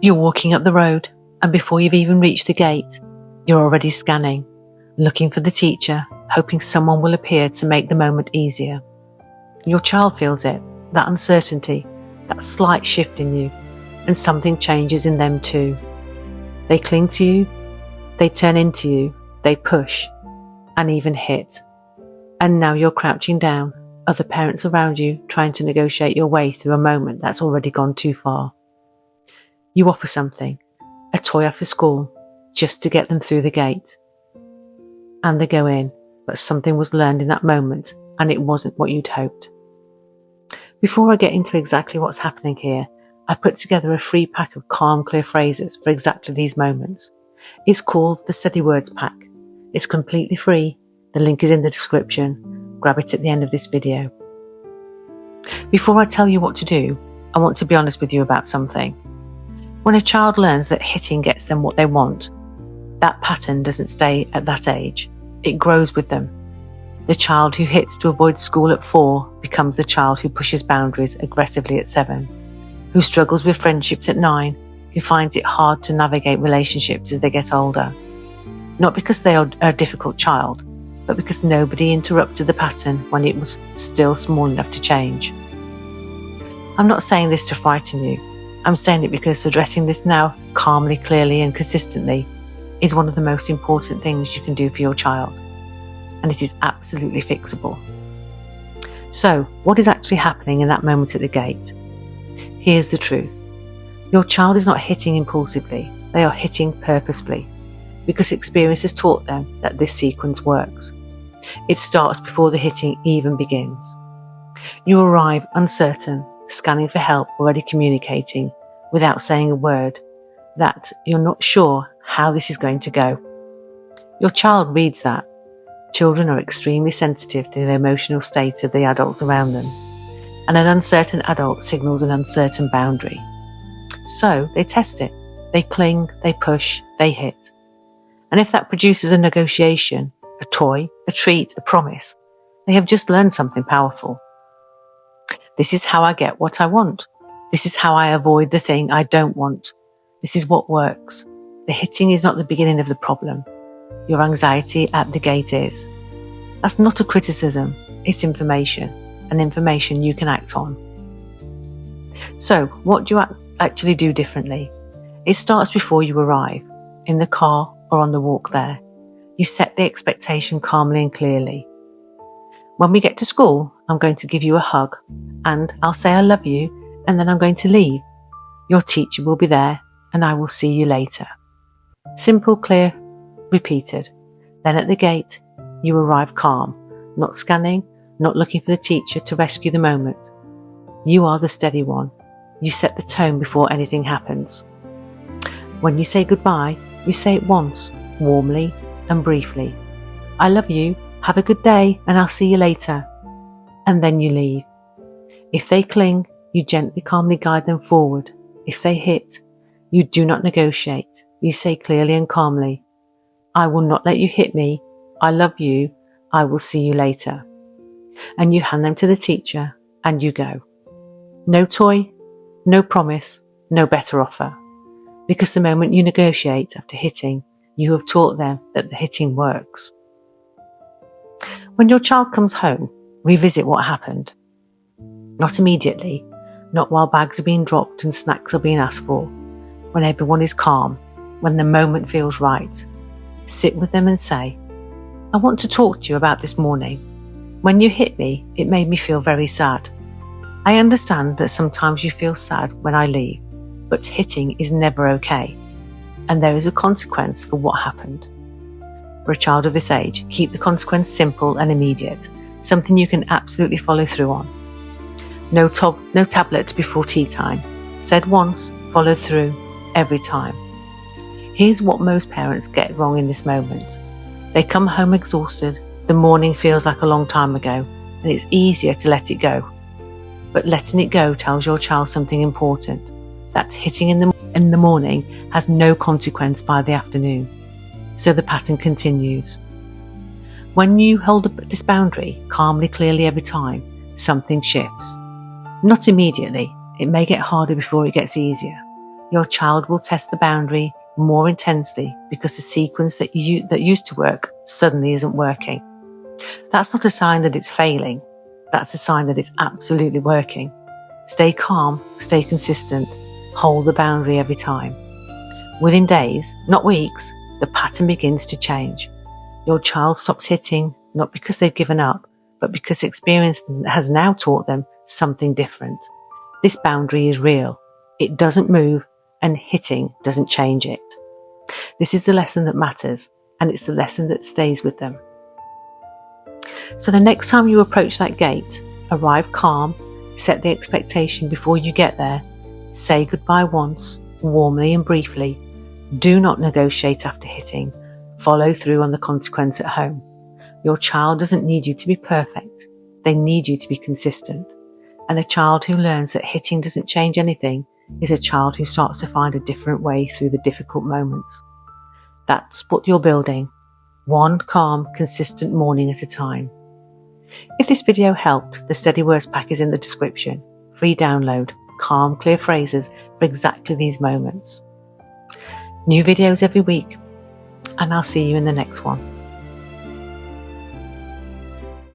You're walking up the road, and before you've even reached the gate, you're already scanning, looking for the teacher, hoping someone will appear to make the moment easier. Your child feels it, that uncertainty, that slight shift in you, and something changes in them too. They cling to you, they turn into you, they push, and even hit. And now you're crouching down, other parents around you trying to negotiate your way through a moment that's already gone too far. You offer something, a toy after school, just to get them through the gate. And they go in, but something was learned in that moment, and it wasn't what you'd hoped. Before I get into exactly what's happening here, I put together a free pack of calm, clear phrases for exactly these moments. It's called the Steady Words Pack. It's completely free. The link is in the description. Grab it at the end of this video. Before I tell you what to do, I want to be honest with you about something. When a child learns that hitting gets them what they want, that pattern doesn't stay at that age. It grows with them. The child who hits to avoid school at 4 becomes the child who pushes boundaries aggressively at 7, who struggles with friendships at 9, who finds it hard to navigate relationships as they get older. Not because they are a difficult child, but because nobody interrupted the pattern when it was still small enough to change. I'm not saying this to frighten you. I'm saying it because addressing this now calmly, clearly and consistently is one of the most important things you can do for your child. And it is absolutely fixable. So, what is actually happening in that moment at the gate? Here's the truth. Your child is not hitting impulsively, they are hitting purposefully, because experience has taught them that this sequence works. It starts before the hitting even begins. You arrive uncertain, scanning for help, already communicating, without saying a word, that you're not sure how this is going to go. Your child reads that. Children are extremely sensitive to the emotional state of the adults around them, and an uncertain adult signals an uncertain boundary. So they test it. They cling, they push, they hit. And if that produces a negotiation, a toy, a treat, a promise, they have just learned something powerful. This is how I get what I want. This is how I avoid the thing I don't want. This is what works. The hitting is not the beginning of the problem. Your anxiety at the gate is. That's not a criticism, it's information, and information you can act on. So, what do you actually do differently? It starts before you arrive, in the car or on the walk there. You set the expectation calmly and clearly. When we get to school, I'm going to give you a hug, and I'll say I love you, and then I'm going to leave. Your teacher will be there, and I will see you later. Simple, clear, repeated. Then at the gate, you arrive calm, not scanning, not looking for the teacher to rescue the moment. You are the steady one. You set the tone before anything happens. When you say goodbye, you say it once, warmly and briefly. I love you, have a good day, and I'll see you later. And then you leave. If they cling, you gently, calmly guide them forward. If they hit, you do not negotiate. You say clearly and calmly, I will not let you hit me. I love you. I will see you later. And you hand them to the teacher and you go. No toy, no promise, no better offer. Because the moment you negotiate after hitting, you have taught them that the hitting works. When your child comes home, revisit what happened. Not immediately, not while bags are being dropped and snacks are being asked for. When everyone is calm, when the moment feels right. Sit with them and say, I want to talk to you about this morning. When you hit me, it made me feel very sad. I understand that sometimes you feel sad when I leave, but hitting is never okay, and there is a consequence for what happened. For a child of this age, keep the consequence simple and immediate, something you can absolutely follow through on. No tablets before tea time. Said once, followed through, every time. Here's what most parents get wrong in this moment. They come home exhausted, the morning feels like a long time ago, and it's easier to let it go. But letting it go tells your child something important, that hitting in the morning has no consequence by the afternoon. So the pattern continues. When you hold this boundary calmly, clearly every time, something shifts. Not immediately, it may get harder before it gets easier. your child will test the boundary more intensely because the sequence that used to work suddenly isn't working. That's not a sign that it's failing. That's a sign that it's absolutely working. Stay calm, stay consistent, hold the boundary every time. Within days, not weeks, the pattern begins to change. Your child stops hitting, not because they've given up, but because experience has now taught them something different. This boundary is real. It doesn't move, and hitting doesn't change it. This is the lesson that matters, and it's the lesson that stays with them. So the next time you approach that gate, arrive calm, set the expectation before you get there, say goodbye once, warmly and briefly. Do not negotiate after hitting. Follow through on the consequence at home. Your child doesn't need you to be perfect. They need you to be consistent. And a child who learns that hitting doesn't change anything is a child who starts to find a different way through the difficult moments. That's what you're building, one calm, consistent morning at a time. If this video helped, the Steady Words pack is in the description. Free download, calm, clear phrases for exactly these moments. New videos every week, and I'll see you in the next one.